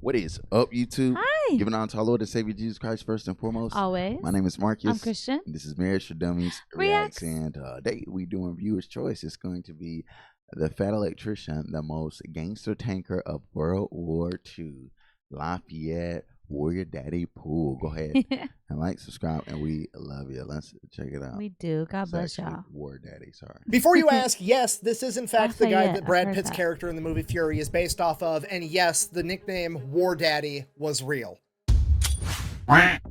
What is up, YouTube? Hi. Giving on to our Lord and Savior Jesus Christ first and foremost. Always. My name is Marcus. I'm Christian. And this is Marriage for Dummies Reacts. And today we doing viewer's choice. It's going to be the Fat Electrician, the most gangster tanker of World War II, Lafayette War Daddy Pool. Go ahead and like, subscribe, and we love you. Let's check it out. We do. God It's bless actually y'all. War Daddy, sorry. Before you ask, yes, this is in fact the guy Lafayette, that I've Brad heard Pitt's that. character in the movie Fury is based off of, and yes, the nickname War Daddy was real.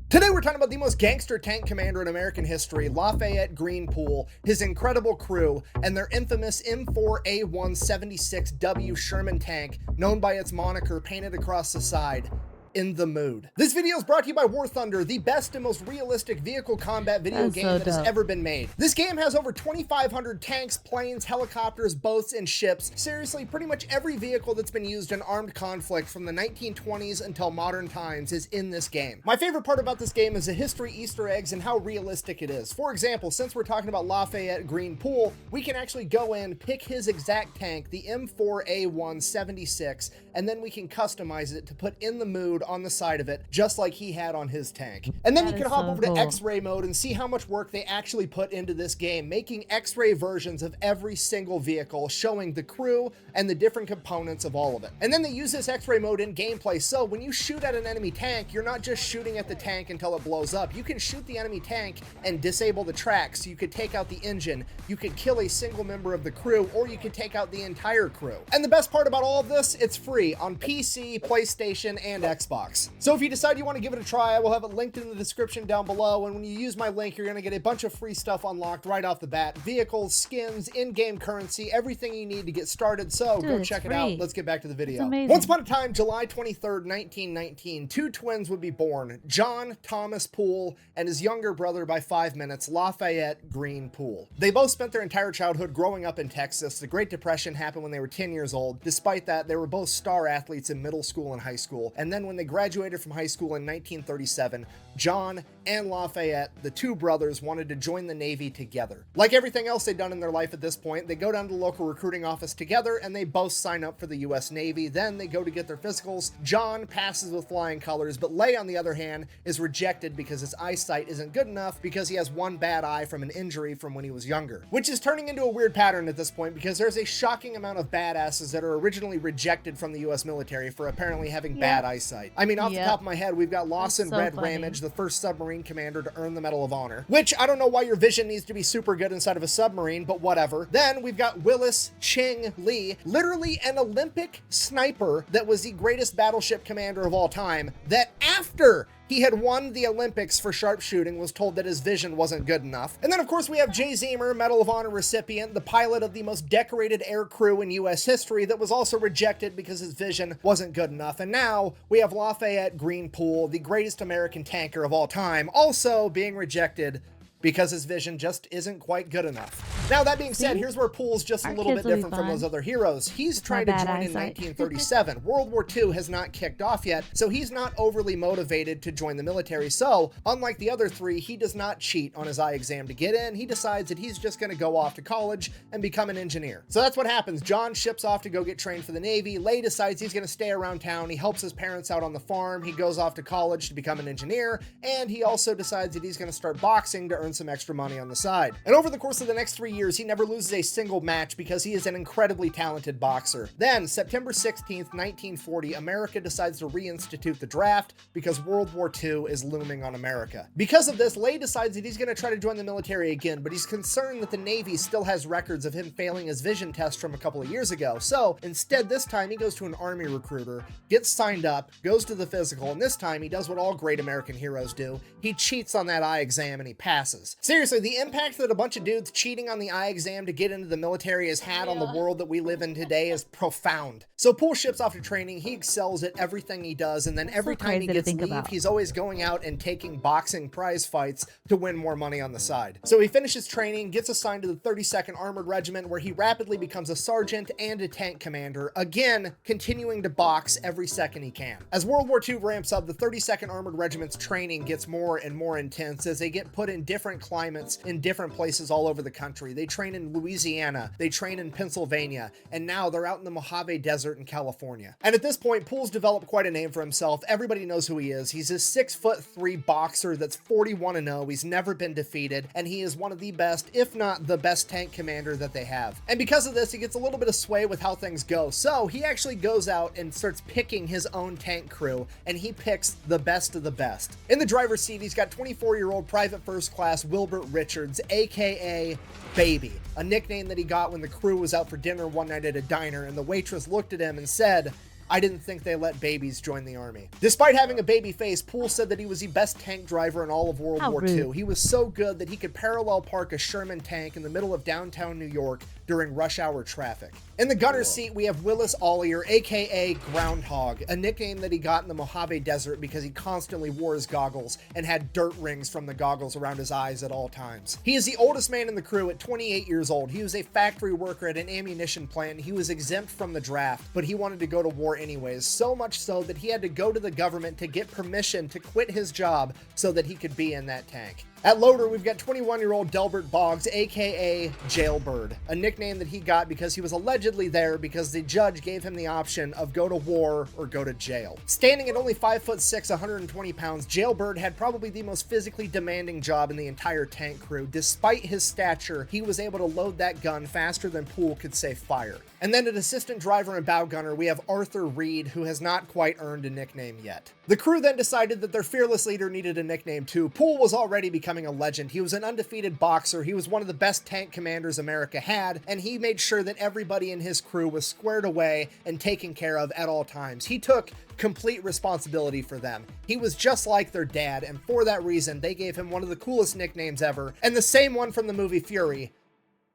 Today we're talking about the most gangster tank commander in American history, Lafayette Green Pool, his incredible crew, and their infamous M4A176W Sherman tank, known by its moniker painted across the side, In the Mood. This video is brought to you by War Thunder, the best and most realistic vehicle combat video That's game so that has dope. ever been made. This game has over 2,500 tanks, planes, helicopters, boats, and ships. Seriously, pretty much every vehicle that's been used in armed conflict from the 1920s until modern times is in this game. My favorite part about this game is the history, Easter eggs, and how realistic it is. For example, since we're talking about Lafayette Green Pool, we can actually go in, pick his exact tank, the M4A176, and then we can customize it to put In the Mood on the side of it, just like he had on his tank. And then That you can is hop so over cool. to X-ray mode and see how much work they actually put into this game, making X-ray versions of every single vehicle, showing the crew and the different components of all of it. And then they use this X-ray mode in gameplay, so when you shoot at an enemy tank, you're not just shooting at the tank until it blows up. You can shoot the enemy tank and disable the tracks. You could take out the engine, you could kill a single member of the crew, or you could take out the entire crew. And the best part about all of this, it's free on PC, PlayStation, and Xbox. So if you decide you want to give it a try, I will have it linked in the description down below, and when you use my link, you're going to get a bunch of free stuff unlocked right off the bat. Vehicles, skins, in-game currency, everything you need to get started, so Dude, go it's check it free. out. Let's get back to the video. amazing. Once upon a time, July 23rd, 1919, two twins would be born, John Thomas Poole and his younger brother by 5 minutes, Lafayette Green Poole. They both spent their entire childhood growing up in Texas. The Great Depression happened when they were 10 years old. Despite that, they were both star athletes in middle school and high school, and then when they graduated from high school in 1937, John and Lafayette, the two brothers, wanted to join the Navy together. Like everything else they'd done in their life at this point, they go down to the local recruiting office together and they both sign up for the US Navy. Then they go to get their physicals. John passes with flying colors, but Leigh, on the other hand, is rejected because his eyesight isn't good enough because he has one bad eye from an injury from when he was younger, which is turning into a weird pattern at this point because there's a shocking amount of badasses that are originally rejected from the US military for apparently having bad eyesight. I mean, off the top of my head, we've got Lawson so Red funny. Ramage, the first submarine commander to earn the Medal of Honor, which I don't know why your vision needs to be super good inside of a submarine, but whatever. Then we've got Willis Ching Lee, literally an Olympic sniper that was the greatest battleship commander of all time, that after he had won the Olympics for sharpshooting was told that his vision wasn't good enough. And then of course we have Jay Zemer, Medal of Honor recipient, the pilot of the most decorated air crew in US history that was also rejected because his vision wasn't good enough. And now we have Lafayette Green Pool, the greatest American tanker of all time, also being rejected because his vision just isn't quite good enough. Now, that being said, here's where Poole's just a Our little kids bit will be different from fine. those other heroes. He's trying my to bad join in eyesight. 1937. World War II has not kicked off yet, so he's not overly motivated to join the military. So, unlike the other three, he does not cheat on his eye exam to get in. He decides that he's just gonna go off to college and become an engineer. So that's what happens. John ships off to go get trained for the Navy. Leigh decides he's gonna stay around town. He helps his parents out on the farm. He goes off to college to become an engineer, and he also decides that he's gonna start boxing to earn some extra money on the side. And over the course of the next 3 years, he never loses a single match because he is an incredibly talented boxer. Then, September 16th, 1940, America decides to reinstitute the draft because World War II is looming on America. Because of this, Leigh decides that he's going to try to join the military again, but he's concerned that the Navy still has records of him failing his vision test from a couple of years ago. So, instead, this time he goes to an Army recruiter, gets signed up, goes to the physical, and this time he does what all great American heroes do. He cheats on that eye exam and he passes. Seriously, the impact that a bunch of dudes cheating on the eye exam to get into the military has had on the world that we live in today is profound. So Poole ships off to training. He excels at everything he does, and then every time he crazy to gets think leave, about. he's always going out and taking boxing prize fights to win more money on the side. So he finishes training, gets assigned to the 32nd Armored Regiment, where he rapidly becomes a sergeant and a tank commander, again continuing to box every second he can. As World War II ramps up, the 32nd Armored Regiment's training gets more and more intense as they get put in different different climates in different places all over the country. They train in Louisiana, they train in Pennsylvania, and now they're out in the Mojave Desert in California. And at this point, Pool's developed quite a name for himself. Everybody knows who he is. He's a 6'3" boxer that's 41-0. He's never been defeated, and he is one of the best, if not the best tank commander that they have. And because of this, he gets a little bit of sway with how things go. So he actually goes out and starts picking his own tank crew, and he picks the best of the best. In the driver's seat, he's got 24-year-old Private First Class Wilbert Richards, aka Baby, a nickname that he got when the crew was out for dinner one night at a diner, and the waitress looked at him and said, "I didn't think they let babies join the army." Despite having a baby face, Pool said that he was the best tank driver in all of World War II. He was so good that he could parallel park a Sherman tank in the middle of downtown New York during rush hour traffic. In the gunner's seat, we have Willis Ollier, aka Groundhog, a nickname that he got in the Mojave Desert because he constantly wore his goggles and had dirt rings from the goggles around his eyes at all times. He is the oldest man in the crew at 28 years old. He was a factory worker at an ammunition plant. He was exempt from the draft, but he wanted to go to war anyways, so much so that he had to go to the government to get permission to quit his job so that he could be in that tank. At loader, we've got 21-year-old Delbert Boggs, aka Jailbird, a nickname that he got because he was allegedly there because the judge gave him the option of go to war or go to jail. Standing at only 5'6", 120 pounds, Jailbird had probably the most physically demanding job in the entire tank crew. Despite his stature, he was able to load that gun faster than Pool could say fire. And then at assistant driver and bow gunner, we have Arthur Reed, who has not quite earned a nickname yet. The crew then decided that their fearless leader needed a nickname too. Pool was already becoming a legend. He was an undefeated boxer. He was one of the best tank commanders America had, and he made sure that everybody in his crew was squared away and taken care of at all times. He took complete responsibility for them. He was just like their dad, and for that reason, they gave him one of the coolest nicknames ever, and the same one from the movie Fury,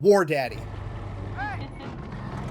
War Daddy. Hey!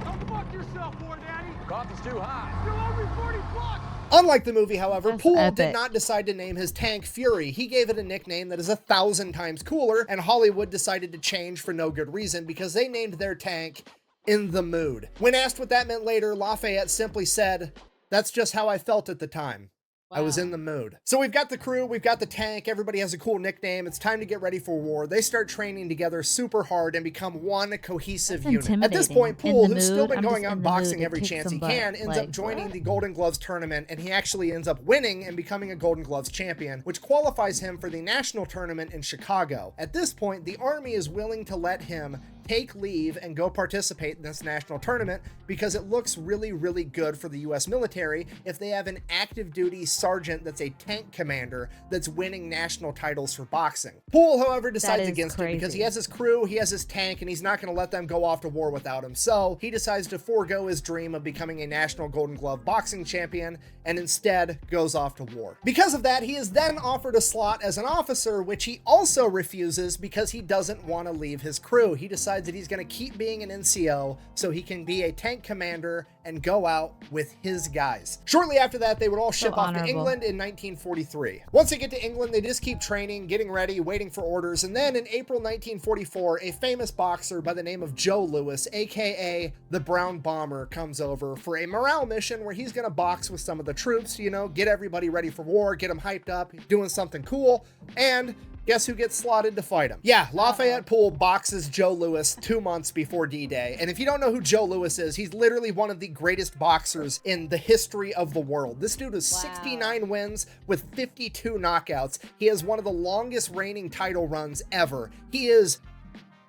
Don't fuck yourself, War Daddy! Coffee's too high. Still only 40 bucks! Unlike the movie, however, That's Pool epic. did not decide to name his tank Fury. He gave it a nickname that is 1,000 times cooler, and Hollywood decided to change for no good reason because they named their tank In the Mood. When asked what that meant later, Lafayette simply said, "That's just how I felt at the time. I was in the mood." So we've got the crew, we've got the tank, everybody has a cool nickname. It's time to get ready for war. They start training together super hard and become one cohesive That's unit. At this point, intimidating. Pool, In the who's still mood, been I'm going just out in the boxing mood every to kick chance he some can, butt. ends up Like, joining what? the Golden Gloves tournament, and he actually ends up winning and becoming a Golden Gloves champion, which qualifies him for the national tournament in Chicago. At this point, the Army is willing to let him take leave and go participate in this national tournament because it looks really, really good for the U.S. military if they have an active duty sergeant that's a tank commander that's winning national titles for boxing. Pool, however, decides is against it because he crazy. has his crew, he has his tank, and he's not going to let them go off to war without him. So he decides to forego his dream of becoming a national Golden Glove boxing champion and instead goes off to war. Because of that, he is then offered a slot as an officer, which he also refuses because he doesn't want to leave his crew. He decides that he's going to keep being an NCO so he can be a tank commander and go out with his guys. Shortly after that, they would all ship off to honorable. England in 1943. Once they get to England, they just keep training, getting ready, waiting for orders, and then in April 1944, a famous boxer by the name of Joe Louis, aka the Brown Bomber, comes over for a morale mission where he's going to box with some of the troops, you know, get everybody ready for war, get them hyped up, doing something cool, and guess who gets slotted to fight him? Yeah, Lafayette Pool boxes Joe Louis 2 months before D-Day. And if you don't know who Joe Louis is, he's literally one of the greatest boxers in the history of the world. This dude has 69 wins with 52 knockouts. He has one of the longest reigning title runs ever. He is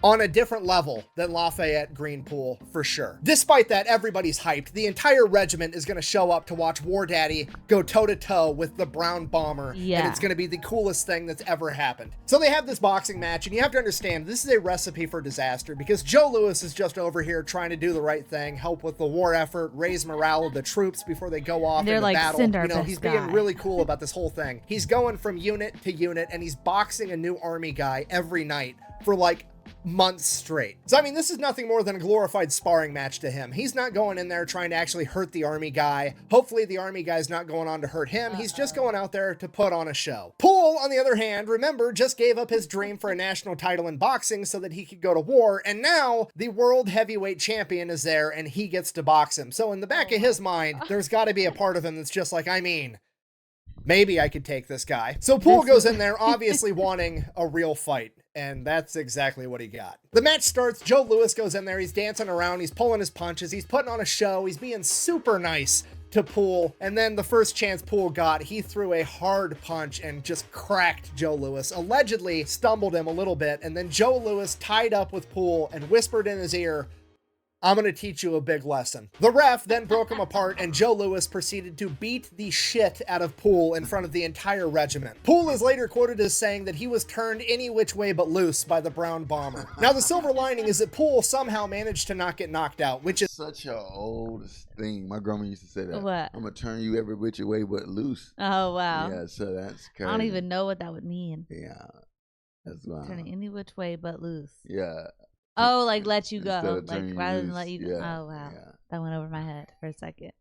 on a different level than Lafayette Greenpool, for sure. Despite that, everybody's hyped. The entire regiment is going to show up to watch War Daddy go toe-to-toe with the Brown Bomber, and Yeah. it's going to be the coolest thing that's ever happened. So they have this boxing match, and you have to understand, this is a recipe for disaster, because Joe Louis is just over here trying to do the right thing, help with the war effort, raise morale of the troops before they go off They're into like, battle. "Send our You know, best he's being guy." really cool about this whole thing. He's going from unit to unit, and he's boxing a new Army guy every night for like months straight. So I mean, this is nothing more than a glorified sparring match to him. He's not going in there trying to actually hurt the Army guy. Hopefully the Army guy's not going on to hurt him. He's just going out there to put on a show. Poole, on the other hand, remember, just gave up his dream for a national title in boxing so that he could go to war, and now the world heavyweight champion is there and he gets to box him. So in the back of his mind, there's got to be a part of him that's just like, I mean, Maybe I could take this guy. So Poole goes in there obviously wanting a real fight. And that's exactly what he got. The match starts. Joe Louis goes in there. He's dancing around. He's pulling his punches. He's putting on a show. He's being super nice to Poole. And then the first chance Poole got, he threw a hard punch and just cracked Joe Louis. Allegedly stumbled him a little bit. And then Joe Louis tied up with Poole and whispered in his ear, "I'm going to teach you a big lesson." The ref then broke him apart, and Joe Louis proceeded to beat the shit out of Poole in front of the entire regiment. Poole is later quoted as saying that he was turned any which way but loose by the brown bomber. Now, the silver lining is that Poole somehow managed to not get knocked out, which is such an old thing. My grandma used to say that. What? I'm going to turn you every which way but loose. Oh, wow. Yeah, so that's crazy. I don't even know what that would mean. Yeah, that's why. Turning any which way but loose. Yeah. Oh, like let you Instead go. of Like turning rather you than let you go. loose. Yeah, Oh, wow. yeah. That went over my head for a second.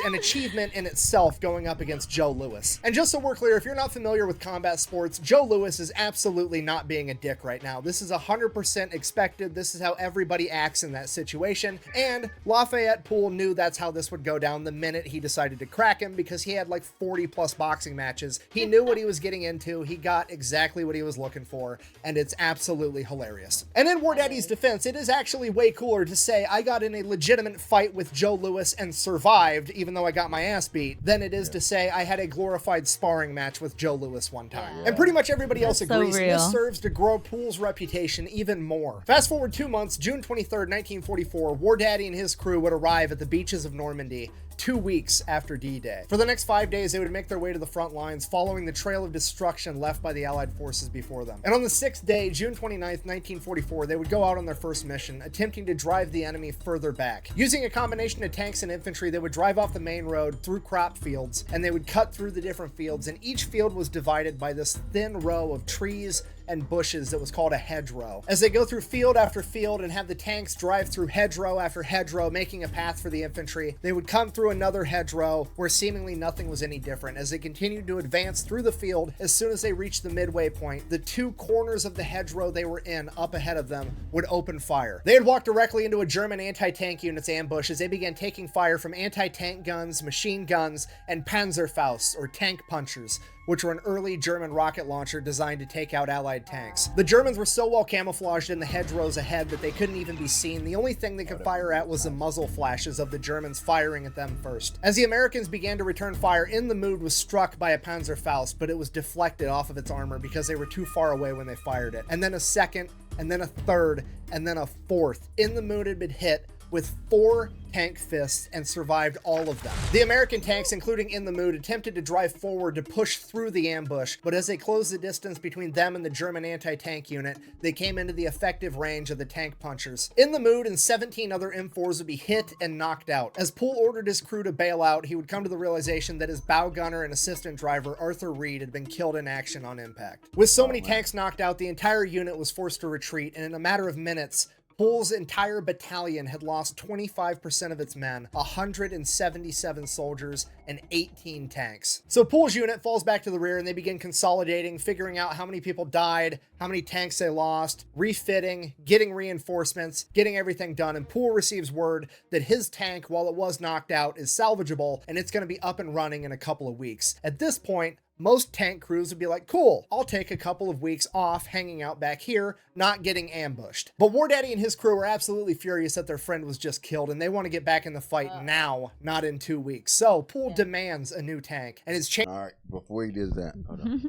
an achievement in itself going up against Joe Louis. And just so we're clear, if you're not familiar with combat sports, Joe Louis is absolutely not being a dick right now. This is 100% expected. This is how everybody acts in that situation. And Lafayette Pool knew that's how this would go down the minute he decided to crack him, because he had like 40 plus boxing matches. He knew what he was getting into. He got exactly what he was looking for, and it's absolutely hilarious. And in War Daddy's defense, it is actually way cooler to say I got in a legitimate fight with Joe Louis and survived, even though I got my ass beat, than it is to say I had a glorified sparring match with Joe Louis one time. Yeah. And pretty much everybody else That's so agrees, and this real. serves to grow Pool's reputation even more. Fast forward 2 months, June 23rd, 1944, War Daddy and his crew would arrive at the beaches of Normandy 2 weeks after D-Day. For the next 5 days, they would make their way to the front lines, following the trail of destruction left by the Allied forces before them. And on the 6th day, June 29th, 1944, they would go out on their first mission, attempting to drive the enemy further back. Using a combination of tanks and infantry, they would drive off the main road through crop fields, and they would cut through the different fields, and each field was divided by this thin row of trees and bushes that was called a hedgerow. As they go through field after field and have the tanks drive through hedgerow after hedgerow, making a path for the infantry, they would come through another hedgerow where seemingly nothing was any different. As they continued to advance through the field, as soon as they reached the midway point, the two corners of the hedgerow they were in up ahead of them would open fire. They had walked directly into a German anti-tank unit's ambush as they began taking fire from anti-tank guns, machine guns, and Panzerfausts, or tank punchers, which were an early German rocket launcher designed to take out Allied tanks. The Germans were so well camouflaged in the hedgerows ahead that they couldn't even be seen. The only thing they could fire at was the muzzle flashes of the Germans firing at them first. As the Americans began to return fire, In the Mood was struck by a Panzerfaust, but it was deflected off of its armor because they were too far away when they fired it. And then a second, and then a third, and then a fourth. In the Mood had been hit with 4 tank fists and survived all of them. The American tanks, including In the Mood, attempted to drive forward to push through the ambush, but as they closed the distance between them and the German anti-tank unit, they came into the effective range of the tank punchers. In the Mood and 17 other M4s would be hit and knocked out. As Poole ordered his crew to bail out, he would come to the realization that his bow gunner and assistant driver, Arthur Reed, had been killed in action on impact. With so many tanks knocked out, the entire unit was forced to retreat, and in a matter of minutes, Poole's entire battalion had lost 25% of its men, 177 soldiers, and 18 tanks. So Poole's unit falls back to the rear and they begin consolidating, figuring out how many people died, how many tanks they lost, refitting, getting reinforcements, getting everything done. And Poole receives word that his tank, while it was knocked out, is salvageable and it's going to be up and running in a couple of weeks. At this point, most tank crews would be like, cool, I'll take a couple of weeks off hanging out back here, not getting ambushed. But War Daddy and his crew are absolutely furious that their friend was just killed, and they want to get back in the fight now, not in 2 weeks. So Poole demands a new tank, and his All right, before he does that, hold on.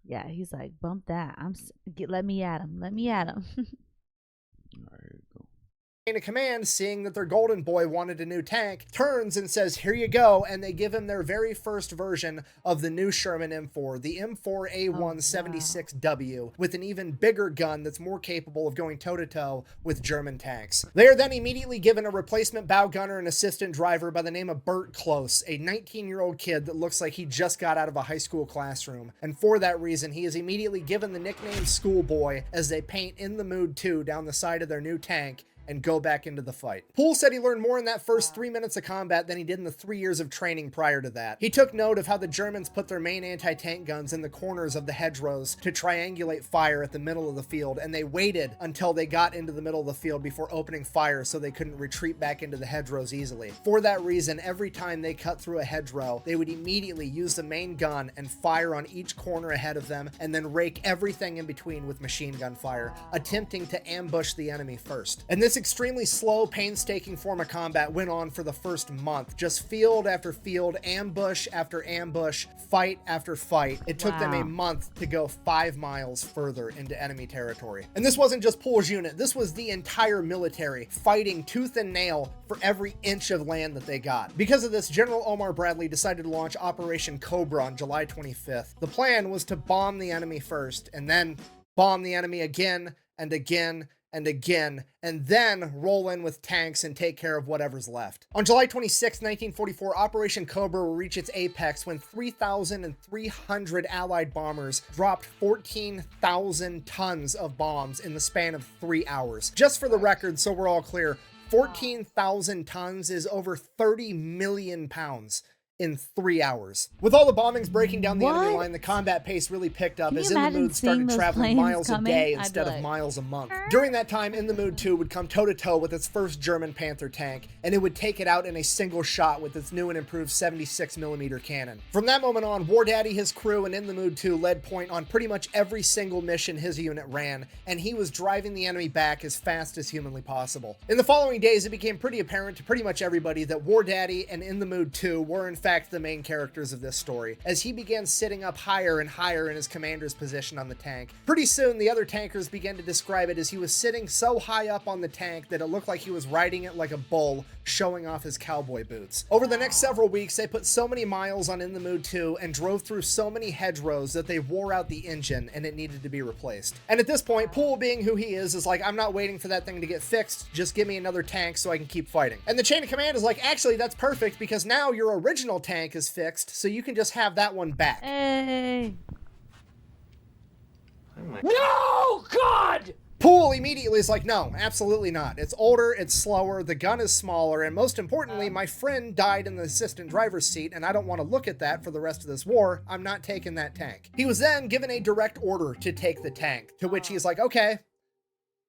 Yeah, he's like, bump that. Let me at him. Let me at him. All right, go. chain of command, seeing that their golden boy wanted a new tank, turns and says, here you go, and they give him their very first version of the new Sherman M4, the M4A176W, with an even bigger gun that's more capable of going toe-to-toe with German tanks. They are then immediately given a replacement bow gunner and assistant driver by the name of Bert Close, a 19-year-old kid that looks like he just got out of a high school classroom, and for that reason, he is immediately given the nickname Schoolboy as they paint In the Mood 2 down the side of their new tank, and go back into the fight. Poole said he learned more in that first 3 minutes of combat than he did in the 3 years of training prior to that. He took note of how the Germans put their main anti-tank guns in the corners of the hedgerows to triangulate fire at the middle of the field, and they waited until they got into the middle of the field before opening fire so they couldn't retreat back into the hedgerows easily. For that reason, every time they cut through a hedgerow, they would immediately use the main gun and fire on each corner ahead of them, and then rake everything in between with machine gun fire, attempting to ambush the enemy first. And this extremely slow, painstaking form of combat went on for the first month, just field after field, ambush after ambush, fight after fight. It took them a month to go 5 miles further into enemy territory. And this wasn't just Poole's unit, this was the entire military fighting tooth and nail for every inch of land that they got. Because of this, General Omar Bradley decided to launch Operation Cobra on July 25th. The plan was to bomb the enemy first, and then bomb the enemy again and again and again, and then roll in with tanks and take care of whatever's left. On July 26, 1944, Operation Cobra will reach its apex when 3,300 Allied bombers dropped 14,000 tons of bombs in the span of 3 hours. Just for the record, so we're all clear, 14,000 tons is over 30 million pounds in 3 hours. With all the bombings breaking down the enemy line, the combat pace really picked up as In the Mood started traveling miles a day instead of miles a month. During that time, In the Mood 2 would come toe-to-toe with its first German Panther tank, and it would take it out in a single shot with its new and improved 76mm cannon. From that moment on, War Daddy, his crew, and In the Mood 2 led point on pretty much every single mission his unit ran, and he was driving the enemy back as fast as humanly possible. In the following days, it became pretty apparent to pretty much everybody that War Daddy and In the Mood 2 were in fact the main characters of this story, as he began sitting up higher and higher in his commander's position on the tank. Pretty soon, the other tankers began to describe it as he was sitting so high up on the tank that it looked like he was riding it like a bull, showing off his cowboy boots. Over the next several weeks, they put so many miles on In the Mood 2 and drove through so many hedgerows that they wore out the engine and it needed to be replaced. And at this point, Poole, being who he is like, I'm not waiting for that thing to get fixed, just give me another tank so I can keep fighting. And the chain of command is like, actually, that's perfect because now your original tank is fixed, so you can just have that one back. Hey. No, God! Poole immediately is like, no, absolutely not. It's older, it's slower, the gun is smaller, and most importantly, my friend died in the assistant driver's seat, and I don't want to look at that for the rest of this war. I'm not taking that tank. He was then given a direct order to take the tank, to which he's like, okay,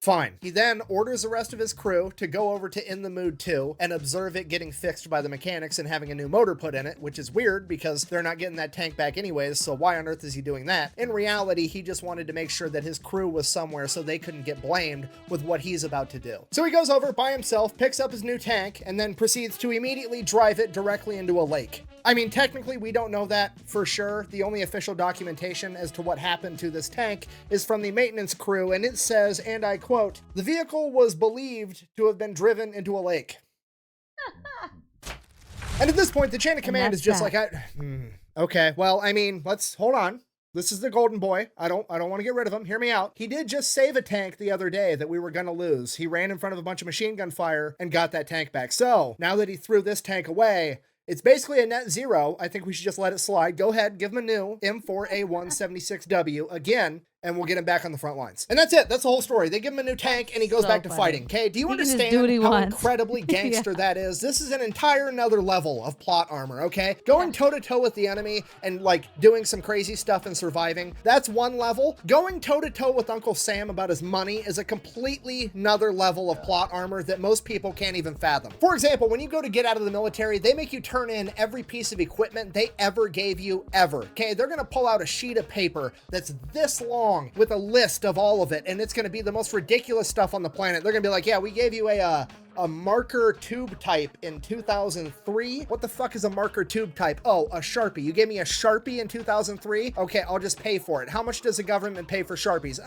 fine. He then orders the rest of his crew to go over to In the Mood 2 and observe it getting fixed by the mechanics and having a new motor put in it, which is weird because they're not getting that tank back anyways, so why on earth is he doing that? In reality, he just wanted to make sure that his crew was somewhere so they couldn't get blamed with what he's about to do. So he goes over by himself, picks up his new tank, and then proceeds to immediately drive it directly into a lake. I mean, technically, we don't know that for sure. The only official documentation as to what happened to this tank is from the maintenance crew, and it says, and I quote, "The vehicle was believed to have been driven into a lake." And at this point, the chain of command is just like, okay, well, I mean, let's hold on. This is the golden boy. I don't want to get rid of him. Hear me out. He did just save a tank the other day that we were going to lose. He ran in front of a bunch of machine gun fire and got that tank back. So now that he threw this tank away, it's basically a net zero. I think we should just let it slide. Go ahead, give him a new M4A176W again, and we'll get him back on the front lines. And that's it. That's the whole story. They give him a new tank, and he goes back to fighting. Okay, do you understand how incredibly gangster that is? This is an entire another level of plot armor, okay? Going toe-to-toe with the enemy and, like, doing some crazy stuff and surviving, that's one level. Going toe-to-toe with Uncle Sam about his money is a completely another level of plot armor that most people can't even fathom. For example, when you go to get out of the military, they make you turn in every piece of equipment they ever gave you, ever. Okay, they're gonna pull out a sheet of paper that's this long with a list of all of it, and it's going to be the most ridiculous stuff on the planet. They're going to be like, yeah, we gave you a marker tube type in 2003. What the fuck is a marker tube type? Oh, a Sharpie. You gave me a Sharpie in 2003? Okay, I'll just pay for it. How much does the government pay for Sharpies?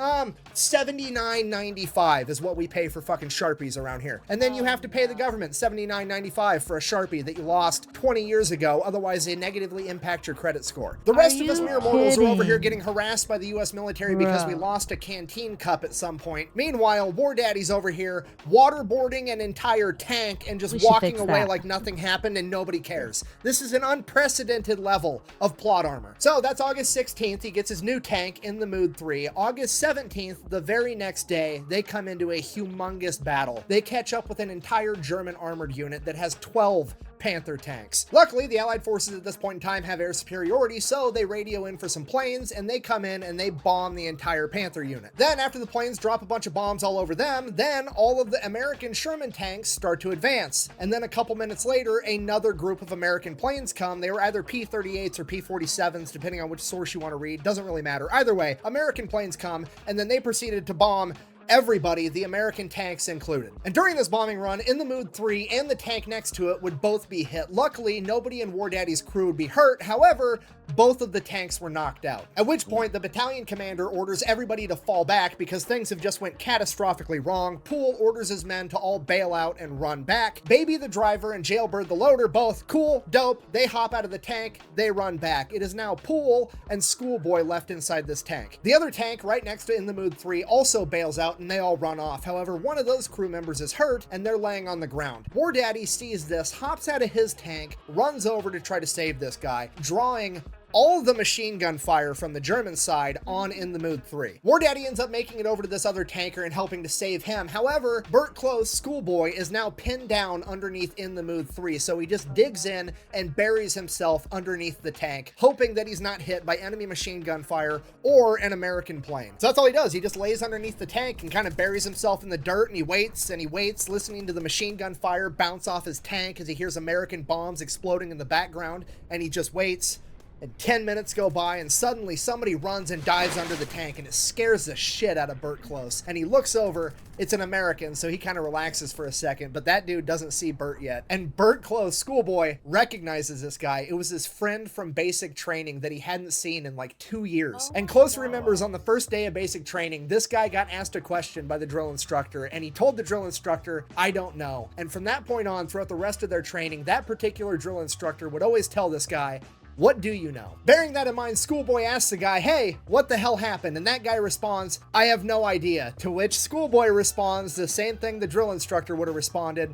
$79.95 is what we pay for fucking Sharpies around here. And then you have to pay the government $79.95 for a Sharpie that you lost 20 years ago. Otherwise, they negatively impact your credit score. The rest of us mere mortals are over here getting harassed by the US military because we lost a canteen cup at some point. Meanwhile, War Daddy's over here waterboarding an entire entire tank and just We should walking fix away that. like nothing happened and nobody cares. This is an unprecedented level of plot armor. So that's August 16th. He gets his new tank in the Mood 3. August 17th, the very next day, they come into a humongous battle. They catch up with an entire German armored unit that has 12 Panther tanks. Luckily, the Allied forces at this point in time have air superiority, so they radio in for some planes, and they come in and they bomb the entire Panther unit. Then, after the planes drop a bunch of bombs all over them, then all of the American Sherman tanks start to advance. And then a couple minutes later, another group of American planes come. They were either P-38s or P-47s, depending on which source you want to read. Doesn't really matter. Either way, American planes come, and then they proceeded to bomb everybody, the American tanks included. And during this bombing run, in the Mood 3 and the tank next to it would both be hit. Luckily, nobody in War Daddy's crew would be hurt. However, both of the tanks were knocked out. At which point, the battalion commander orders everybody to fall back because things have just went catastrophically wrong. Poole orders his men to all bail out and run back. Baby the driver and Jailbird the loader, both cool, dope. They hop out of the tank, they run back. It is now Poole and Schoolboy left inside this tank. The other tank right next to in the Mood 3 also bails out and they all run off. However, one of those crew members is hurt and they're laying on the ground. War Daddy sees this, hops out of his tank, runs over to try to save this guy, drawing all of the machine gun fire from the German side on in the Mood 3. War Daddy ends up making it over to this other tanker and helping to save him. However, Bert Close, Schoolboy, is now pinned down underneath in the Mood 3, so he just digs in and buries himself underneath the tank, hoping that he's not hit by enemy machine gun fire or an American plane. So that's all he does. He just lays underneath the tank and kind of buries himself in the dirt, and he waits, listening to the machine gun fire bounce off his tank as he hears American bombs exploding in the background, and he just waits. And 10 minutes go by, and suddenly somebody runs and dives under the tank, and it scares the shit out of Bert Close. And he looks over, it's an American, so he kind of relaxes for a second, but that dude doesn't see Bert yet. And Bert Close, Schoolboy, recognizes this guy. It was his friend from basic training that he hadn't seen in like 2 years. And Close remembers on the first day of basic training, this guy got asked a question by the drill instructor, and he told the drill instructor, "I don't know." And from that point on, throughout the rest of their training, that particular drill instructor would always tell this guy, "What do you know?" Bearing that in mind, Schoolboy asks the guy, "Hey, what the hell happened?" And that guy responds, "I have no idea." To which Schoolboy responds the same thing the drill instructor would have responded,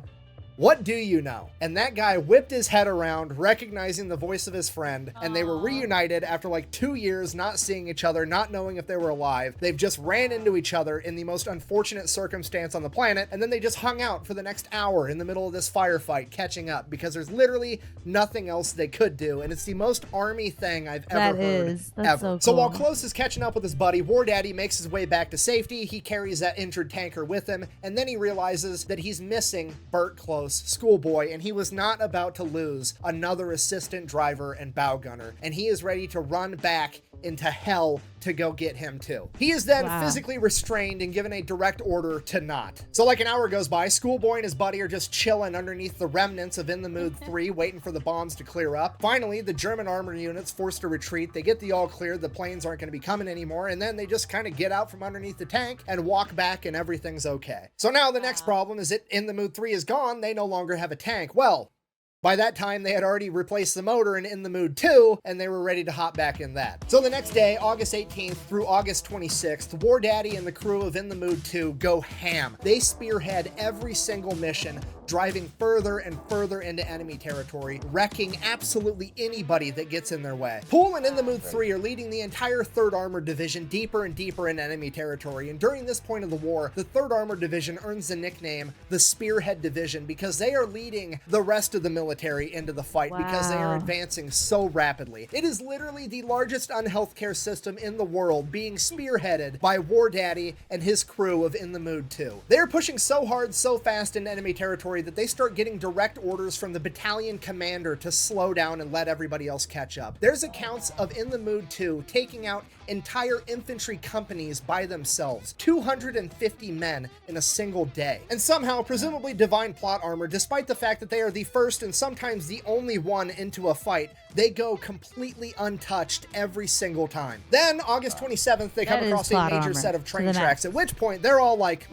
"What do you know?" And that guy whipped his head around, recognizing the voice of his friend, and they were reunited after like 2 years not seeing each other, not knowing if they were alive. They've just ran into each other in the most unfortunate circumstance on the planet, and then they just hung out for the next hour in the middle of this firefight, catching up, because there's literally nothing else they could do, and it's the most army thing I've ever heard. That's ever. so So while cool. Close is catching up with his buddy, War Daddy makes his way back to safety. He carries that injured tanker with him, and then he realizes that he's missing Bert Close, Schoolboy, and he was not about to lose another assistant driver and bow gunner, and he is ready to run back into hell to go get him too. He is then physically restrained and given a direct order to not. So like an hour goes by, Schoolboy and his buddy are just chilling underneath the remnants of in the Mood 3, waiting for the bombs to clear up. Finally, the German armor unit's forced to retreat. They get the all clear, the planes aren't going to be coming anymore, and then they just kind of get out from underneath the tank and walk back, and everything's okay. So now the next problem is that in the Mood 3 is gone, they no longer have a tank. Well, by that time, they had already replaced the motor in the Mood 2, and they were ready to hop back in that. So the next day, August 18th through August 26th, War Daddy and the crew of In the Mood 2 go ham. They spearhead every single mission, driving further and further into enemy territory, wrecking absolutely anybody that gets in their way. Poole and In the Mood 3 are leading the entire 3rd Armored Division deeper and deeper into enemy territory, and during this point of the war, the 3rd Armored Division earns the nickname the Spearhead Division because they are leading the rest of the military into the fight because they are advancing so rapidly. It is literally the largest unhealthcare system in the world being spearheaded by War Daddy and his crew of In the Mood 2. They're pushing so hard, so fast into enemy territory that they start getting direct orders from the battalion commander to slow down and let everybody else catch up. There's accounts of In the Mood 2 taking out entire infantry companies by themselves, 250 men in a single day. And somehow, presumably divine plot armor, despite the fact that they are the first and sometimes the only one into a fight, they go completely untouched every single time. Then, August 27th, they come across a major set of train tracks, at which point they're all like,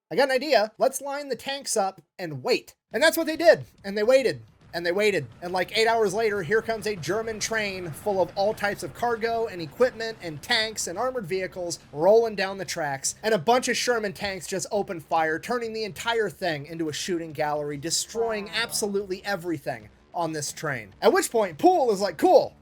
"I got an idea. Let's line the tanks up and wait." And that's what they did. And they waited. And they waited. And like 8 hours later, here comes a German train full of all types of cargo and equipment and tanks and armored vehicles rolling down the tracks. And a bunch of Sherman tanks just open fire, turning the entire thing into a shooting gallery, destroying absolutely everything on this train. At which point, Poole is like, cool.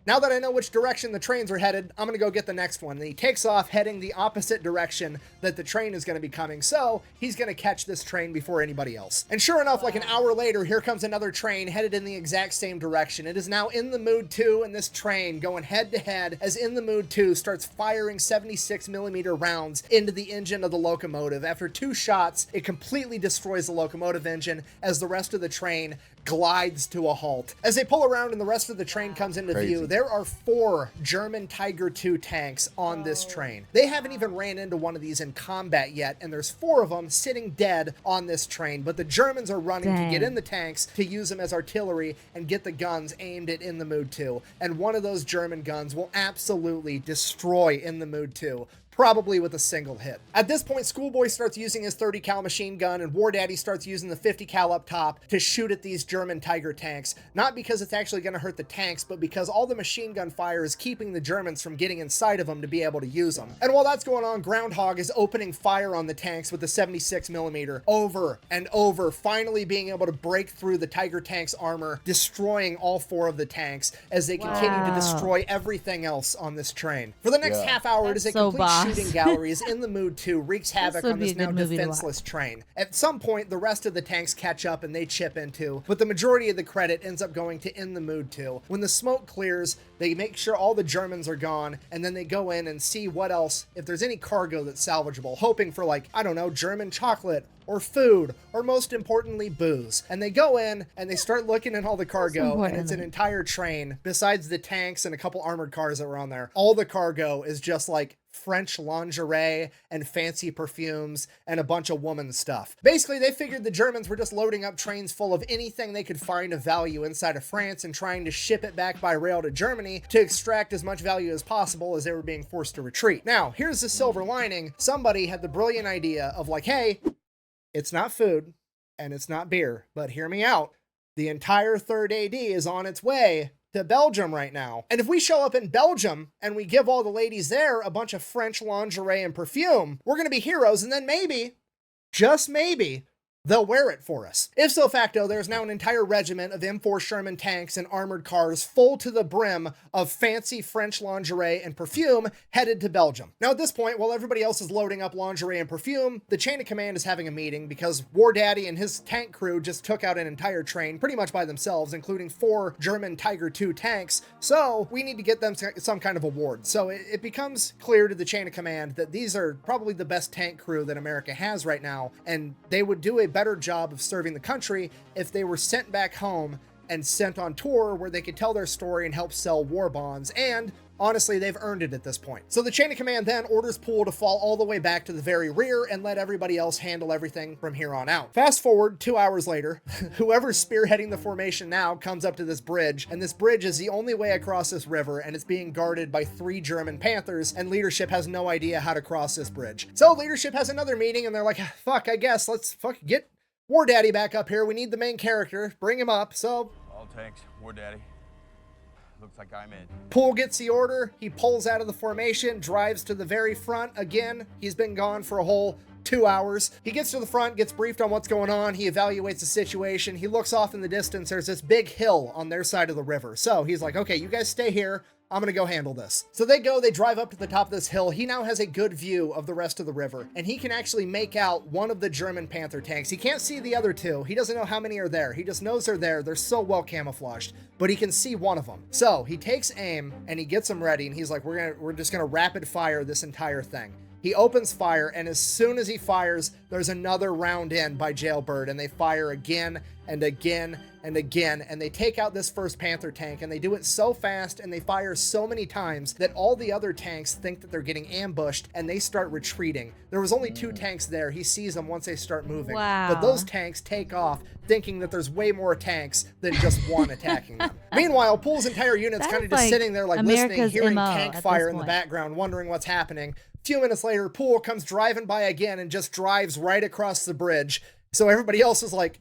Now that I know which direction the trains are headed, I'm going to go get the next one. And he takes off heading the opposite direction that the train is going to be coming. So he's going to catch this train before anybody else. And sure enough, like an hour later, here comes another train headed in the exact same direction. It is now In the Mood 2, and this train going head to head as In the Mood 2 starts firing 76mm rounds into the engine of the locomotive. After 2 shots, it completely destroys the locomotive engine as the rest of the train glides to a halt. As they pull around and the rest of the train comes into view, there are 4 German Tiger II tanks on this train. They haven't even ran into one of these in combat yet, and there's 4 of them sitting dead on this train, but the Germans are running to get in the tanks to use them as artillery and get the guns aimed at In the Mood 2. And one of those German guns will absolutely destroy In the Mood 2. Probably with a single hit. At this point, Schoolboy starts using his 30 cal machine gun and War Daddy starts using the 50 cal up top to shoot at these German Tiger tanks. Not because it's actually going to hurt the tanks, but because all the machine gun fire is keeping the Germans from getting inside of them to be able to use them. And while that's going on, Groundhog is opening fire on the tanks with the 76mm over and over, finally being able to break through the Tiger tanks armor, destroying all 4 of the tanks as they continue to destroy everything else on this train. For the next half hour, it is a complete shooting galleries. In the Mood 2 wreaks havoc on this now defenseless train. At some point, the rest of the tanks catch up and they chip into, but the majority of the credit ends up going to In the Mood 2. When the smoke clears, they make sure all the Germans are gone, and then they go in and see what else, if there's any cargo that's salvageable, hoping for like, I don't know, German chocolate, or food, or most importantly, booze. And they go in and they start looking at all the cargo, and it's an entire train, besides the tanks and a couple armored cars that were on there. All the cargo is just like French lingerie and fancy perfumes and a bunch of woman stuff. Basically, they figured the Germans were just loading up trains full of anything they could find of value inside of France and trying to ship it back by rail to Germany to extract as much value as possible as they were being forced to retreat. Now, here's the silver lining. Somebody had the brilliant idea of like, hey, it's not food and it's not beer, but hear me out. The entire 3rd AD is on its way to Belgium right now. And if we show up in Belgium and we give all the ladies there a bunch of French lingerie and perfume, we're going to be heroes, and then maybe, just maybe, they'll wear it for us. If so facto, there's now an entire regiment of M4 Sherman tanks and armored cars full to the brim of fancy French lingerie and perfume headed to Belgium. Now at this point, while everybody else is loading up lingerie and perfume, the chain of command is having a meeting because War Daddy and his tank crew just took out an entire train pretty much by themselves, including 4 German Tiger II tanks. So we need to get them some kind of award. So it becomes clear to the chain of command that these are probably the best tank crew that America has right now, and they would do a better job of serving the country if they were sent back home and sent on tour where they could tell their story and help sell war bonds. And honestly, they've earned it at this point. So the chain of command then orders Poole to fall all the way back to the very rear and let everybody else handle everything from here on out. Fast forward 2 hours later, whoever's spearheading the formation now comes up to this bridge, and this bridge is the only way across this river, and it's being guarded by 3 German Panthers, and leadership has no idea how to cross this bridge. So leadership has another meeting, and they're like, fuck, I guess let's get War Daddy back up here. We need the main character. Bring him up. So All tanks, War Daddy. Looks like I'm in. Poole gets the order. He pulls out of the formation, drives to the very front. Again, he's been gone for a whole 2 hours. He gets to the front, gets briefed on what's going on. He evaluates the situation. He looks off in the distance. There's this big hill on their side of the river. So he's like, okay, you guys stay here. I'm gonna go handle this. So they drive up to the top of this hill. He now has a good view of the rest of the river, and he can actually make out one of the German Panther tanks. He can't see the other 2. He doesn't know how many are there. He just knows they're there. They're so well camouflaged, but he can see one of them. So he takes aim and he gets them ready, and he's like, we're just gonna rapid fire this entire thing. He opens fire, and as soon as he fires, there's another round in by Jailbird, and they fire again and again and again, and they take out this first Panther tank, and they do it so fast and they fire so many times that all the other tanks think that they're getting ambushed, and they start retreating. There was only 2 tanks there. He sees them once they start moving. Wow. But those tanks take off thinking that there's way more tanks than just one attacking them. Meanwhile, Poole's entire unit's kind of just sitting there like America's listening, hearing MO tank at fire this in the point. background, wondering what's happening. A few minutes later, Poole comes driving by again and just drives right across the bridge. So everybody else is like,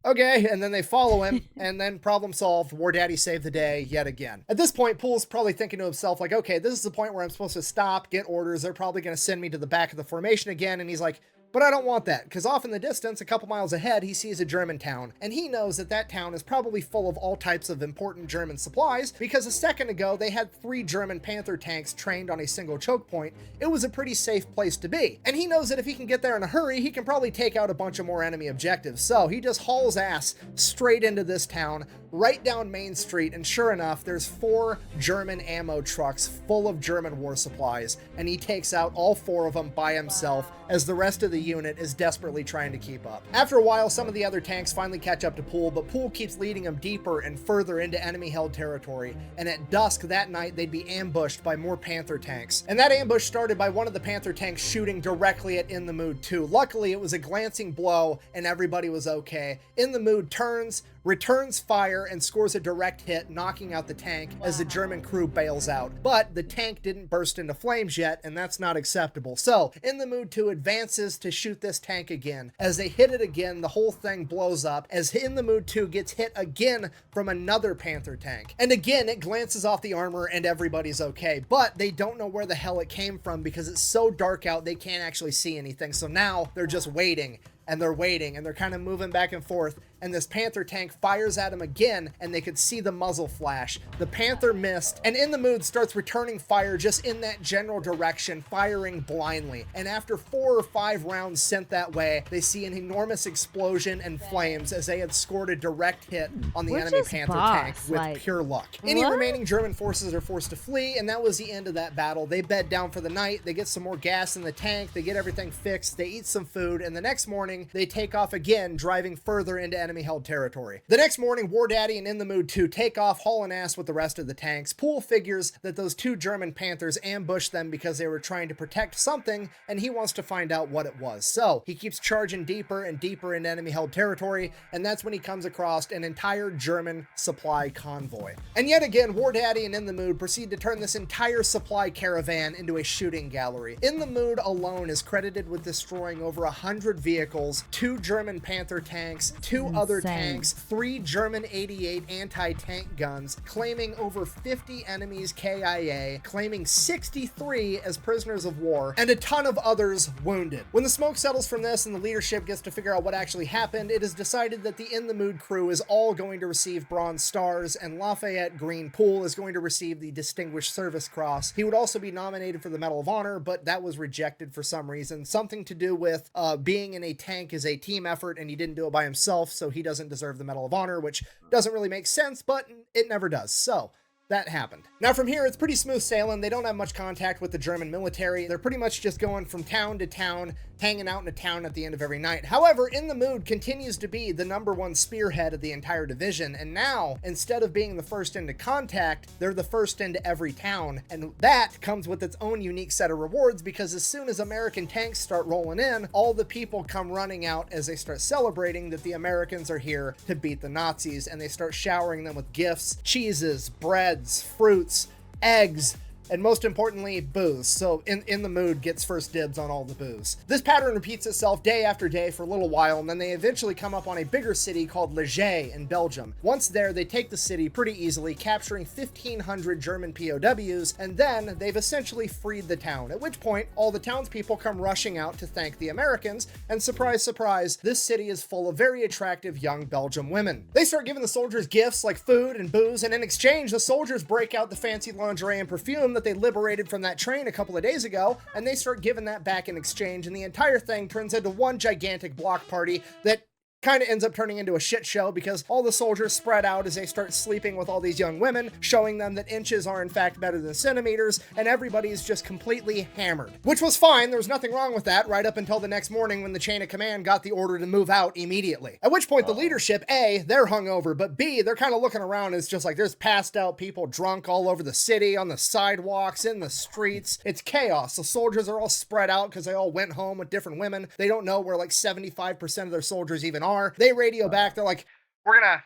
Okay, and then they follow him, and then problem solved. War Daddy saved the day yet again. At this point, Pool's probably thinking to himself, like, okay, this is the point where I'm supposed to stop, get orders. They're probably going to send me to the back of the formation again. And he's like, but I don't want that, because off in the distance, a couple miles ahead, he sees a German town, and he knows that that town is probably full of all types of important German supplies, because a second ago, they had 3 German Panther tanks trained on a single choke point. It was a pretty safe place to be. And he knows that if he can get there in a hurry, he can probably take out a bunch of more enemy objectives. So he just hauls ass straight into this town, right down Main Street, and sure enough, there's 4 German ammo trucks full of German war supplies, and he takes out all 4 of them by himself, as the rest of the unit is desperately trying to keep up. After a while, some of the other tanks finally catch up to Pool, but Pool keeps leading him deeper and further into enemy-held territory, and at dusk that night, they'd be ambushed by more Panther tanks. And that ambush started by one of the Panther tanks shooting directly at In the Mood 2. Luckily, it was a glancing blow, and everybody was okay. In the Mood turns, returns fire, and scores a direct hit, knocking out the tank as the German crew bails out. But the tank didn't burst into flames yet, and that's not acceptable. So, In the Mood 2 advances to shoot this tank again. As they hit it again, the whole thing blows up, as In the Mood 2 gets hit again from another Panther tank. And again, it glances off the armor, and everybody's okay. But they don't know where the hell it came from, because it's so dark out, they can't actually see anything. So now, they're just waiting. And they're waiting, and they're kind of moving back and forth, and this Panther tank fires at him again, and they could see the muzzle flash. The Panther missed, and In the Mood starts returning fire just in that general direction, firing blindly. And after 4 or 5 rounds sent that way, they see an enormous explosion and flames as they had scored a direct hit on the enemy Panther tank with pure luck. Any remaining German forces are forced to flee, and that was the end of that battle. They bed down for the night, they get some more gas in the tank, they get everything fixed, they eat some food, and the next morning, they take off again, driving further into enemy-held territory. The next morning, War Daddy and In the Mood 2 take off, hauling ass with the rest of the tanks. Pool figures that those 2 German Panthers ambushed them because they were trying to protect something, and he wants to find out what it was. So, he keeps charging deeper and deeper into enemy-held territory, and that's when he comes across an entire German supply convoy. And yet again, War Daddy and In the Mood proceed to turn this entire supply caravan into a shooting gallery. In the Mood alone is credited with destroying over 100 vehicles, 2 German Panther tanks, 2 other tanks, 3 German 88 anti-tank guns, claiming over 50 enemies KIA, claiming 63 as prisoners of war, and a ton of others wounded. When the smoke settles from this and the leadership gets to figure out what actually happened, it is decided that the In the Mood crew is all going to receive Bronze Stars, and Lafayette Green Pool is going to receive the Distinguished Service Cross. He would also be nominated for the Medal of Honor, but that was rejected for some reason. Something to do with being in a tank is a team effort, and he didn't do it by himself, so he doesn't deserve the Medal of Honor, which doesn't really make sense, but it never does. So that happened. Now from here, it's pretty smooth sailing. They don't have much contact with the German military. They're pretty much just going from town to town, hanging out in a town at the end of every night. However, In the Mood continues to be the #1 spearhead of the entire division, and now, instead of being the first into contact, they're the first into every town, and that comes with its own unique set of rewards, because as soon as American tanks start rolling in, all the people come running out as they start celebrating that the Americans are here to beat the Nazis, and they start showering them with gifts, cheeses, breads, fruits, eggs, and most importantly, booze. So in the Mood gets first dibs on all the booze. This pattern repeats itself day after day for a little while, and then they eventually come up on a bigger city called Liège in Belgium. Once there, they take the city pretty easily, capturing 1,500 German POWs, and then they've essentially freed the town, at which point all the townspeople come rushing out to thank the Americans, and surprise, surprise, this city is full of very attractive young Belgian women. They start giving the soldiers gifts like food and booze, and in exchange, the soldiers break out the fancy lingerie and perfume that they liberated from that train a couple of days ago, and they start giving that back in exchange, and the entire thing turns into one gigantic block party that kind of ends up turning into a shit show, because all the soldiers spread out as they start sleeping with all these young women, showing them that inches are in fact better than centimeters, and everybody's just completely hammered. Which was fine, there was nothing wrong with that, right up until the next morning when the chain of command got the order to move out immediately. At which point the leadership, A, they're hungover, but B, they're kind of looking around, it's just like there's passed out people drunk all over the city, on the sidewalks, in the streets. It's chaos. The soldiers are all spread out because they all went home with different women. They don't know where like 75% of their soldiers even are. They radio back, they're like, we're gonna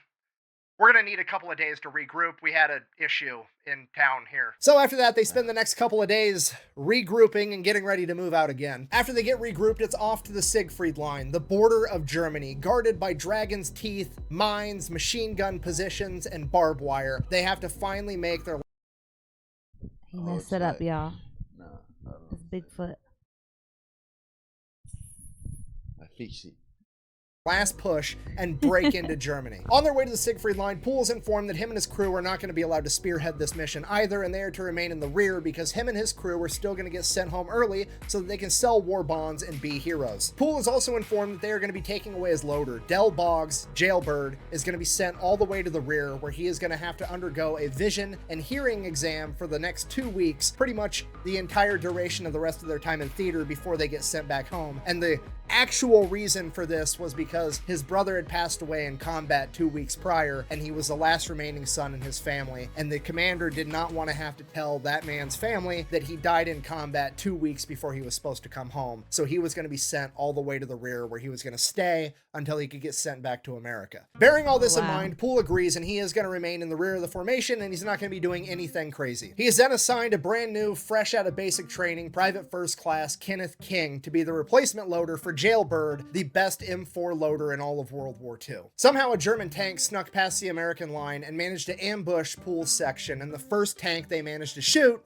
We're going to need a couple of days to regroup. We had an issue in town here. So after that, they spend the next couple of days regrouping and getting ready to move out again. After they get regrouped, it's off to the Siegfried Line, the border of Germany, guarded by dragon's teeth, mines, machine gun positions, and barbed wire. They have to finally make their... He messed it up, y'all. No. It's Bigfoot. I fix it. last push and break into Germany. On their way to the Siegfried Line, Poole is informed that him and his crew are not going to be allowed to spearhead this mission either, and they are to remain in the rear because him and his crew are still going to get sent home early so that they can sell war bonds and be heroes. Poole is also informed that they are going to be taking away his loader. Del Boggs, Jailbird, is going to be sent all the way to the rear where he is going to have to undergo a vision and hearing exam for the next 2 weeks, pretty much the entire duration of the rest of their time in theater before they get sent back home. And the actual reason for this was because his brother had passed away in combat 2 weeks prior, and he was the last remaining son in his family, and the commander did not want to have to tell that man's family that he died in combat 2 weeks before he was supposed to come home. So he was going to be sent all the way to the rear where he was going to stay until he could get sent back to America. Bearing all this in mind, Poole agrees, and he is going to remain in the rear of the formation, and he's not going to be doing anything crazy. He is then assigned a brand new, fresh out of basic training, Private First Class Kenneth King to be the replacement loader for Jailbird, the best M4 loader in all of World War II. Somehow a German tank snuck past the American line and managed to ambush Poole's section, and the first tank they managed to shoot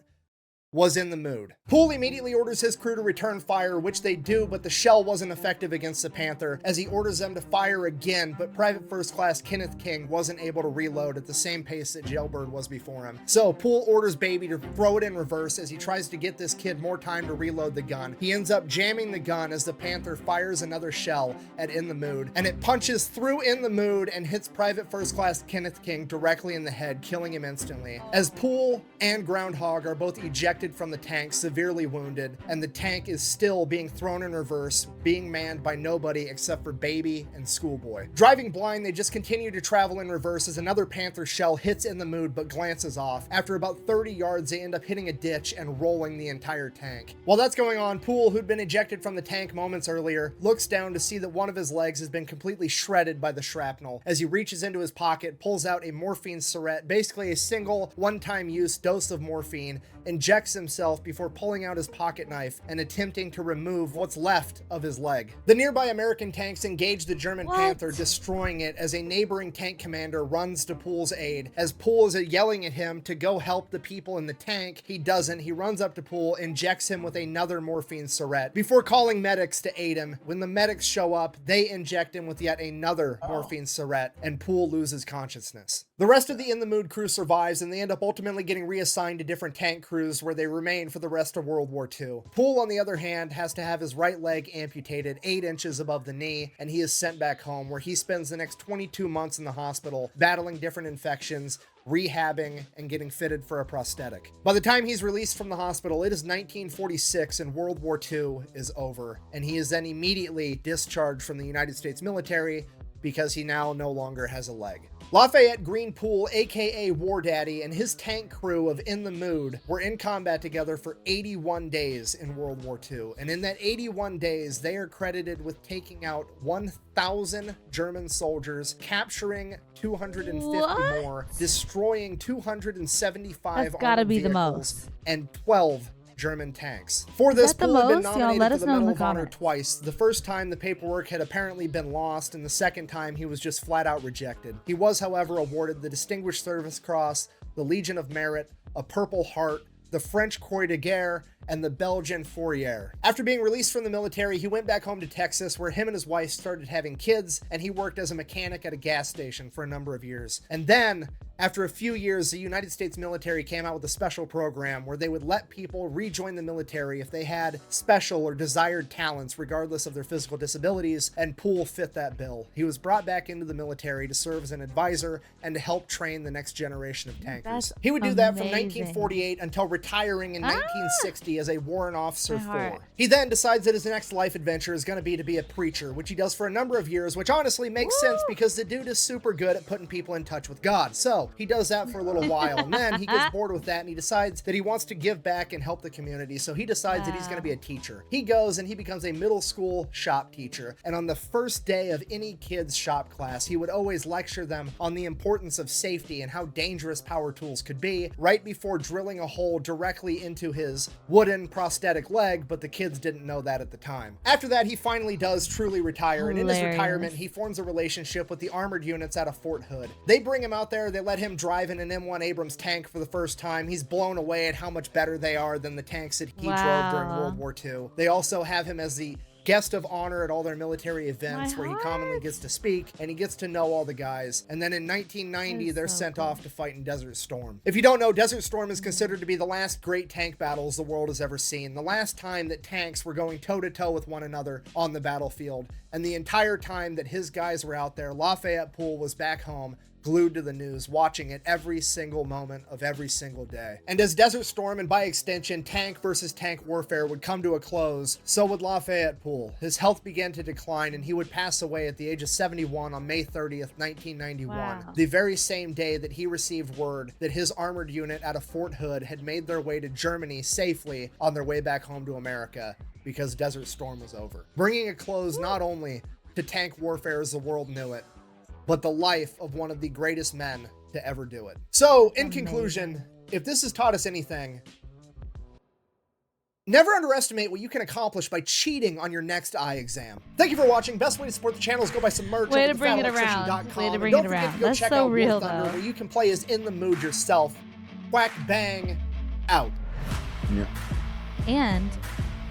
was in the mood. Poole immediately orders his crew to return fire, which they do, but the shell wasn't effective against the Panther, as he orders them to fire again, but Private First Class Kenneth King wasn't able to reload at the same pace that Jailbird was before him. So Poole orders Baby to throw it in reverse as he tries to get this kid more time to reload the gun. He ends up jamming the gun as the Panther fires another shell at In the Mood, and it punches through In the Mood and hits Private First Class Kenneth King directly in the head, killing him instantly. As Poole and Groundhog are both ejected from the tank, severely wounded, and the tank is still being thrown in reverse, being manned by nobody except for Baby and Schoolboy. Driving blind, they just continue to travel in reverse as another Panther shell hits In the Mood but glances off. After about 30 yards, they end up hitting a ditch and rolling the entire tank. While that's going on, Poole, who'd been ejected from the tank moments earlier, looks down to see that one of his legs has been completely shredded by the shrapnel. As he reaches into his pocket, pulls out a morphine syringe, basically a single one-time use dose of morphine, injects himself before pulling out his pocket knife and attempting to remove what's left of his leg. The nearby American tanks engage the German Panther, destroying it as a neighboring tank commander runs to Poole's aid. As Poole is yelling at him to go help the people in the tank, he doesn't. He runs up to Poole, injects him with another morphine syringe before calling medics to aid him. When the medics show up, they inject him with yet another morphine syringe, and Poole loses consciousness. The rest of the In the Mood crew survives, and they end up ultimately getting reassigned to different tank crews where they remain for the rest of World War II. Poole, on the other hand, has to have his right leg amputated 8 inches above the knee, and he is sent back home where he spends the next 22 months in the hospital battling different infections, rehabbing, and getting fitted for a prosthetic. By the time he's released from the hospital, it is 1946 and World War II is over, and he is then immediately discharged from the United States military because he now no longer has a leg. Lafayette Green Poole, aka War Daddy, and his tank crew of In the Mood were in combat together for 81 days in World War II. And in that 81 days, they are credited with taking out 1,000 German soldiers, capturing 250 more, destroying 275 armored vehicles, and 12 German tanks. For this, Poole had been nominated for the Medal of Honor twice. The first time, the paperwork had apparently been lost, and the second time, he was just flat out rejected. He was, however, awarded the Distinguished Service Cross, the Legion of Merit, a Purple Heart, the French Croix de Guerre, and the Belgian Fourrière. After being released from the military, he went back home to Texas, where him and his wife started having kids, and he worked as a mechanic at a gas station for a number of years. And then, after a few years, the United States military came out with a special program where they would let people rejoin the military if they had special or desired talents, regardless of their physical disabilities, and Poole fit that bill. He was brought back into the military to serve as an advisor and to help train the next generation of tankers. He would do that from 1948 until retiring in 1960 safety as a warrant officer My heart. for. He then decides that his next life adventure is going to be a preacher, which he does for a number of years, which honestly makes sense because the dude is super good at putting people in touch with God. So he does that for a little while, and then he gets bored with that, and he decides that he wants to give back and help the community, so he decides that he's going to be a teacher. He goes and he becomes a middle school shop teacher, and on the first day of any kid's shop class, he would always lecture them on the importance of safety and how dangerous power tools could be, right before drilling a hole directly into his wooden prosthetic leg, but the kids didn't know that at the time. After that, he finally does truly retire, and in his retirement, he forms a relationship with the armored units out of Fort Hood. They bring him out there, they let him drive in an M1 Abrams tank for the first time. He's blown away at how much better they are than the tanks that he drove during World War II. They also have him as the guest of honor at all their military events where he commonly gets to speak, and he gets to know all the guys. And then in 1990, they're sent off to fight in Desert Storm. If you don't know, Desert Storm is considered to be the last great tank battles the world has ever seen. The last time that tanks were going toe-to-toe with one another on the battlefield. And the entire time that his guys were out there, Lafayette Pool was back home, glued to the news, watching it every single moment of every single day. And as Desert Storm, and by extension tank versus tank warfare, would come to a close, so would Lafayette Pool. His health began to decline, and he would pass away at the age of 71 on May 30th, 1991, the very same day that he received word that his armored unit out of Fort Hood had made their way to Germany safely on their way back home to America, because Desert Storm was over, bringing a close not only to tank warfare as the world knew it, but the life of one of the greatest men to ever do it. So, in conclusion, if this has taught us anything, never underestimate what you can accomplish by cheating on your next eye exam. Thank you for watching. Best way to support the channel is go buy some merch. Way to bring it around. Way to bring it around. That's so real, though. Where you can play as In the Mood yourself. Whack, bang, out. Yeah. And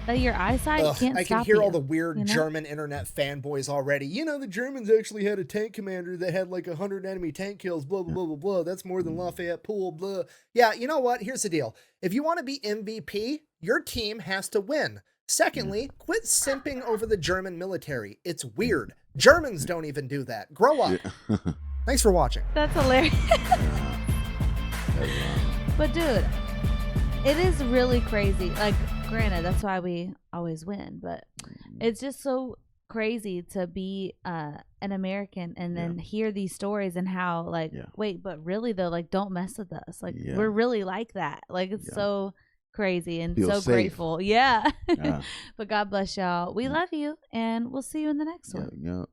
that your eyesight can't stop you. I can hear all the weird German internet fanboys already. You know, the Germans actually had a tank commander that had like 100 enemy tank kills, blah, blah, blah, blah, blah. That's more than Lafayette Pool, blah. Yeah, you know what? Here's the deal. If you want to be MVP, your team has to win. Secondly, quit simping over the German military. It's weird. Germans don't even do that. Grow up. Yeah. Thanks for watching. That's hilarious. But dude, it is really crazy. Like, granted, that's why we always win, but it's just so crazy to be an American and then hear these stories and how, like, wait, but really though, like, don't mess with us. Like, we're really like that. Like, it's so crazy and Feel so safe. grateful. Yeah. But God bless y'all. We love you, and we'll see you in the next one. Yeah.